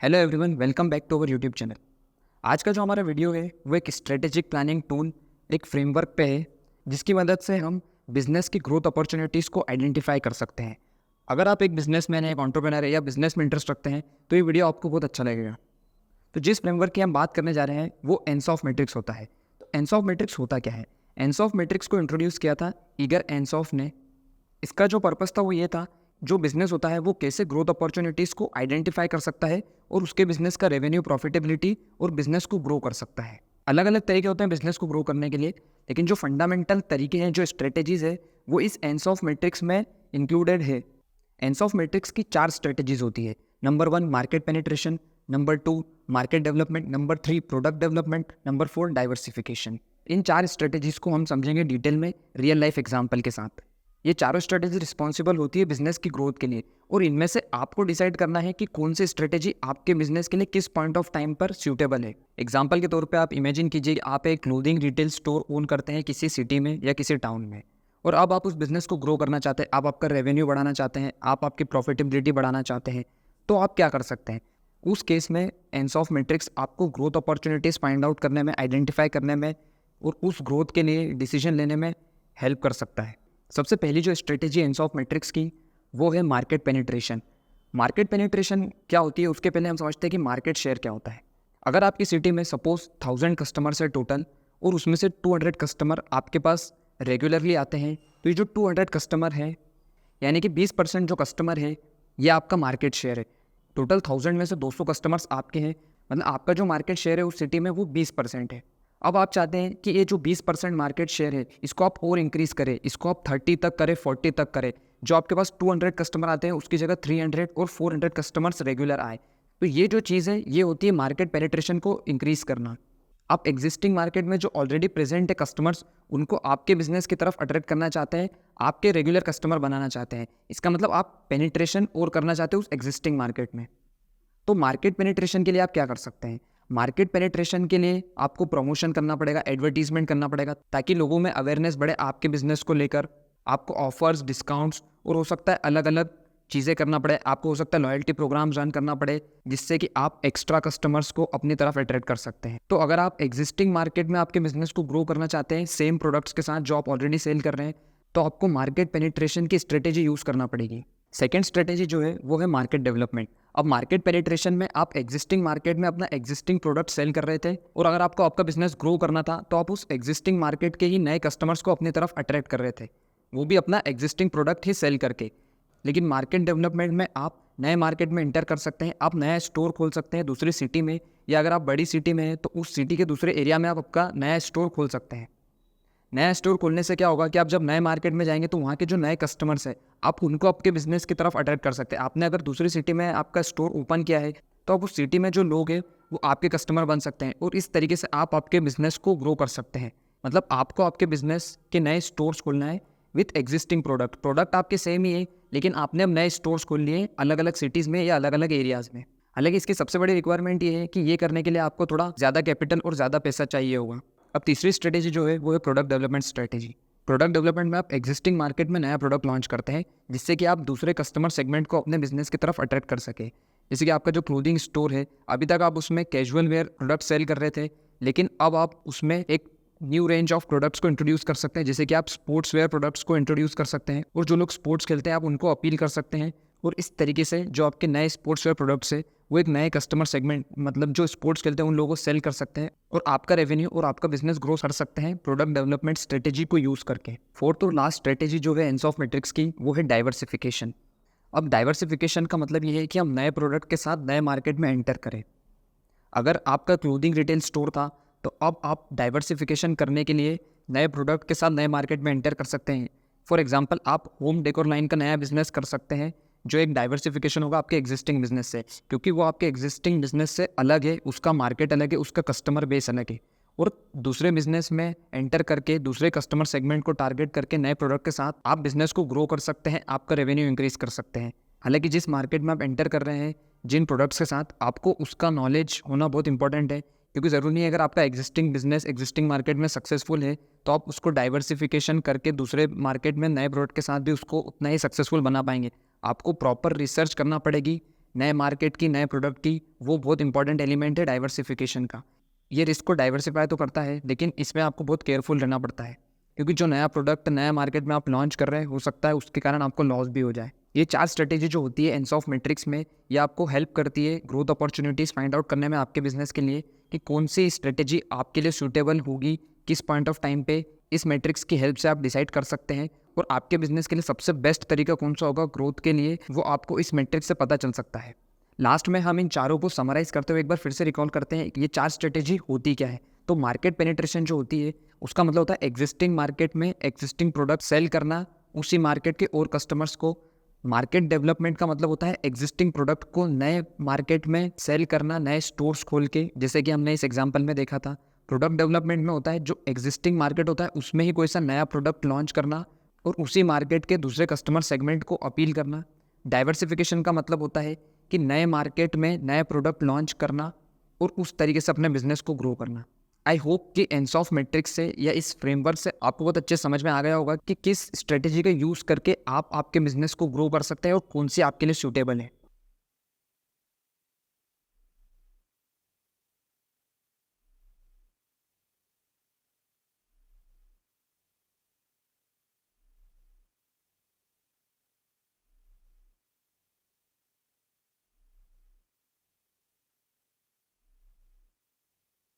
Hello everyone, welcome back to our YouTube channel. आज का जो हमारा वीडियो है वो एक स्ट्रेटेजिक प्लानिंग टूल, एक फ्रेमवर्क पे है जिसकी मदद से हम बिजनेस की ग्रोथ अपॉर्चुनिटीज़ को आइडेंटिफाई कर सकते हैं। अगर आप एक बिजनेसमैन है, एक एंटरप्रेन्योर है या बिजनेस में इंटरेस्ट रखते हैं तो ये वीडियो आपको बहुत अच्छा लगेगा। तो जिस फ्रेमवर्क की हम बात करने जा रहे हैं वो एंसॉफ मैट्रिक्स होता है। तो एंसॉफ मैट्रिक्स होता क्या है? एंसॉफ मैट्रिक्स को इंट्रोड्यूस किया था ईगर एंसॉफ ने। इसका जो पर्पस था वो ये था, जो बिजनेस होता है वो कैसे ग्रोथ अपॉर्चुनिटीज़ को आइडेंटिफाई कर सकता है और उसके बिजनेस का रेवेन्यू, प्रॉफिटेबिलिटी और बिजनेस को ग्रो कर सकता है। अलग अलग तरीके होते हैं बिजनेस को ग्रो करने के लिए, लेकिन जो फंडामेंटल तरीके हैं, जो स्ट्रेटेजीज है वो इस एंसॉफ मैट्रिक्स में इंक्लूडेड है। एंसॉफ मैट्रिक्स की 4 स्ट्रेटेजीज होती है। Number 1 market penetration, number 2 market development, number 3 product development, number 4 diversification. इन 4 स्ट्रेटेजीज को हम समझेंगे डिटेल में रियल लाइफ एग्जाम्पल के साथ। ये चारों स्ट्रेटेजी रिस्पॉन्सिबल होती है बिजनेस की ग्रोथ के लिए, और इनमें से आपको डिसाइड करना है कि कौन सी स्ट्रेटेजी आपके बिजनेस के लिए किस पॉइंट ऑफ टाइम पर सूटेबल है। एग्जाम्पल के तौर पे आप इमेजिन कीजिए, आप एक क्लोथिंग रिटेल स्टोर ओन करते हैं किसी सिटी में या किसी टाउन में, और अब आप उस बिजनेस को ग्रो करना चाहते हैं, आप आपका रेवेन्यू बढ़ाना चाहते हैं, आप आपकी प्रॉफिटेबिलिटी बढ़ाना चाहते हैं। तो आप क्या कर सकते हैं उस केस में? एंसॉफ मैट्रिक्स आपको ग्रोथ अपॉर्चुनिटीज़ फाइंड आउट करने में, आइडेंटिफाई करने में और उस ग्रोथ के लिए डिसीजन लेने में हेल्प कर सकता है। सबसे पहली जो स्ट्रेटेजी एंसॉफ मैट्रिक्स की वो है मार्केट पेनिट्रेशन। मार्केट पेनिट्रेशन क्या होती है उसके पहले हम समझते हैं कि मार्केट शेयर क्या होता है। अगर आपकी सिटी में सपोज 1000 कस्टमर्स है टोटल, और उसमें से 200 कस्टमर आपके पास रेगुलरली आते हैं, तो ये जो 200 कस्टमर हैं, यानी कि 20% जो कस्टमर है ये आपका मार्केट शेयर है। टोटल 1000 में से 200 कस्टमर्स आपके हैं, मतलब आपका जो मार्केट शेयर है उस सिटी में वो 20% है। अब आप चाहते हैं कि ये जो 20% मार्केट शेयर है इसको आप और इंक्रीज़ करें, इसको आप 30 तक करें, 40 तक करें। जो आपके पास 200 कस्टमर आते हैं उसकी जगह 300 और 400 कस्टमर्स रेगुलर आए। तो ये जो चीज़ है ये होती है मार्केट पेनिट्रेशन को इंक्रीज़ करना। आप एग्जिस्टिंग मार्केट में जो ऑलरेडी प्रेजेंट है कस्टमर्स, उनको आपके बिजनेस की तरफ अट्रैक्ट करना चाहते हैं, आपके रेगुलर कस्टमर बनाना चाहते हैं। इसका मतलब आप पेनिट्रेशन और करना चाहते हो उस एग्जिस्टिंग मार्केट में। तो मार्केट पेनिट्रेशन के लिए आप क्या कर सकते हैं? मार्केट पेनिट्रेशन के लिए आपको प्रमोशन करना पड़ेगा, एडवर्टीजमेंट करना पड़ेगा, ताकि लोगों में अवेयरनेस बढ़े आपके बिजनेस को लेकर। आपको ऑफर्स, डिस्काउंट्स और हो सकता है अलग अलग चीज़ें करना पड़े। आपको हो सकता है लॉयल्टी प्रोग्राम रन करना पड़े, जिससे कि आप एक्स्ट्रा कस्टमर्स को अपनी तरफ अट्रैक्ट कर सकते हैं। तो अगर आप एग्जिस्टिंग मार्केट में आपके बिजनेस को ग्रो करना चाहते हैं सेम प्रोडक्ट्स के साथ जो आप ऑलरेडी सेल कर रहे हैं, तो आपको मार्केट पेनिट्रेशन की स्ट्रेटेजी यूज़ करना पड़ेगी। सेकेंड स्ट्रेटेजी जो है वो है मार्केट डेवलपमेंट। अब मार्केट पेनिट्रेशन में आप एग्जिस्टिंग मार्केट में अपना एग्जिस्टिंग प्रोडक्ट सेल कर रहे थे, और अगर आपको आपका बिजनेस ग्रो करना था तो आप उस एग्जिस्टिंग मार्केट के ही नए कस्टमर्स को अपनी तरफ अट्रैक्ट कर रहे थे, वो भी अपना एग्जिस्टिंग प्रोडक्ट ही सेल करके। लेकिन मार्केट डेवलपमेंट में आप नए मार्केट में इंटर कर सकते हैं, आप नया स्टोर खोल सकते हैं दूसरी सिटी में, या अगर आप बड़ी सिटी में हैं तो उस सिटी के दूसरे एरिया में आप आपका नया स्टोर खोल सकते हैं। नया स्टोर खोलने से क्या होगा कि आप जब नए मार्केट में जाएंगे तो वहाँ के जो नए कस्टमर्स हैं आप उनको आपके बिजनेस की तरफ अट्रैक्ट कर सकते हैं। आपने अगर दूसरी सिटी में आपका स्टोर ओपन किया है तो अब उस सिटी में जो लोग हैं वो आपके कस्टमर बन सकते हैं, और इस तरीके से आप आपके बिजनेस को ग्रो कर सकते हैं। मतलब आपको आपके बिजनेस के नए स्टोर्स खोलना है विथ एग्जिस्टिंग प्रोडक्ट आपके सेम ही है, लेकिन आपने अब नए स्टोर्स खोल लिए अलग अलग सिटीज़ में या अलग अलग एरियाज़ में। हालांकि इसकी सबसे बड़ी रिक्वायरमेंट ये है कि ये करने के लिए आपको थोड़ा ज़्यादा कैपिटल और ज़्यादा पैसा चाहिए होगा। अब तीसरी स्ट्रेटेजी जो है वो है product development strategy. Product development में आप एग्जिस्टिंग मार्केट में नया प्रोडक्ट लॉन्च करते हैं, जिससे कि आप दूसरे कस्टमर सेगमेंट को अपने बिजनेस की तरफ अट्रैक्ट कर सके। जैसे कि आपका जो क्लोथिंग स्टोर है, अभी तक आप उसमें कैजुअल वेयर प्रोडक्ट सेल कर रहे थे, लेकिन अब आप उसमें एक न्यू रेंज ऑफ प्रोडक्ट्स को इंट्रोड्यूस कर सकते हैं। जैसे कि आप स्पोर्ट्स वेयर प्रोडक्ट्स को इंट्रोड्यूस कर सकते हैं, और जो लोग स्पोर्ट्स खेलते हैं आप उनको अपील कर सकते हैं, और इस तरीके से जो आपके नए स्पोर्ट्स वेयर प्रोडक्ट्स है वो एक नए कस्टमर सेगमेंट, मतलब जो स्पोर्ट्स खेलते हैं उन लोगों को सेल कर सकते हैं, और आपका रेवेन्यू और आपका बिजनेस ग्रो कर सकते हैं प्रोडक्ट डेवलपमेंट स्ट्रेटेजी को यूज़ करके। फोर्थ और लास्ट स्ट्रेटेजी जो है एंसॉफ मैट्रिक्स की वो है डाइवर्सिफिकेशन। अब डाइवर्सिफिकेशन का मतलब ये है कि हम नए प्रोडक्ट के साथ नए मार्केट में एंटर करें। अगर आपका क्लोथिंग रिटेल स्टोर था तो अब आप डाइवर्सिफिकेशन करने के लिए नए प्रोडक्ट के साथ नए मार्केट में एंटर कर सकते हैं। फॉर एग्जांपल आप होम डेकोर लाइन का नया बिजनेस कर सकते हैं, जो एक डाइवर्सिफिकेशन होगा आपके एग्जिस्टिंग बिजनेस से, क्योंकि वो आपके एग्जिस्टिंग बिजनेस से अलग है, उसका मार्केट अलग है, उसका कस्टमर बेस अलग है। और दूसरे बिजनेस में एंटर करके दूसरे कस्टमर सेगमेंट को टारगेट करके नए प्रोडक्ट के साथ आप बिजनेस को ग्रो कर सकते हैं, आपका रेवेन्यू इंक्रीज कर सकते हैं। हालांकि जिस मार्केट में आप एंटर कर रहे हैं जिन प्रोडक्ट्स के साथ, आपको उसका नॉलेज होना बहुत इंपॉर्टेंट है, क्योंकि ज़रूरी नहीं है अगर आपका एग्जिस्टिंग बिजनेस एग्जिस्टिंग मार्केट में सक्सेसफुल है तो आप उसको डाइवर्सिफिकेशन करके दूसरे मार्केट में नए प्रोडक्ट के साथ भी उसको उतना ही सक्सेसफुल बना पाएंगे। आपको प्रॉपर रिसर्च करना पड़ेगी नए मार्केट की, नए प्रोडक्ट की, वो बहुत इंपॉर्टेंट एलिमेंट है डाइवर्सिफिकेशन का। ये रिस्क को डाइवर्सिफाई तो करता है, लेकिन इसमें आपको बहुत केयरफुल रहना पड़ता है, क्योंकि जो नया प्रोडक्ट नया मार्केट में आप लॉन्च कर रहे हैं, हो सकता है उसके कारण आपको लॉस भी हो जाए। ये 4 स्ट्रेटेजी जो होती है एनसॉफ मैट्रिक्स में, ये आपको हेल्प करती है ग्रोथ अपॉर्चुनिटीज़ फाइंड आउट करने में आपके बिजनेस के लिए, कि कौन सी स्ट्रेटेजी आपके लिए सूटेबल होगी, किस पॉइंट ऑफ टाइम पे। इस मैट्रिक्स की हेल्प से आप डिसाइड कर सकते हैं, और आपके बिजनेस के लिए सबसे बेस्ट तरीका कौन सा होगा ग्रोथ के लिए, वो आपको इस मैट्रिक्स से पता चल सकता है। लास्ट में हम इन चारों को समराइज करते हुए एक बार फिर से रिकॉल करते हैं कि ये 4 स्ट्रेटेजी होती क्या है। तो मार्केट पेनिट्रेशन जो होती है, उसका मतलब होता है एग्जिस्टिंग मार्केट में एग्जिस्टिंग प्रोडक्ट सेल करना उसी मार्केट के और कस्टमर्स को। मार्केट डेवलपमेंट का मतलब होता है एग्जिस्टिंग प्रोडक्ट को नए मार्केट में सेल करना, नए स्टोर्स खोल के, जैसे कि हमने इस एग्जांपल में देखा था। प्रोडक्ट डेवलपमेंट में होता है जो एग्जिस्टिंग मार्केट होता है उसमें ही कोई सा नया प्रोडक्ट लॉन्च करना और उसी मार्केट के दूसरे कस्टमर सेगमेंट को अपील करना। डाइवर्सिफिकेशन का मतलब होता है कि नए मार्केट में नए प्रोडक्ट लॉन्च करना और उस तरीके से अपने बिजनेस को ग्रो करना। आई होप कि एनसॉफ मैट्रिक्स से या इस फ्रेमवर्क से आपको बहुत अच्छे समझ में आ गया होगा कि किस स्ट्रेटेजी का यूज़ करके आप आपके बिजनेस को ग्रो कर सकते हैं और कौन सी आपके लिए सूटेबल है।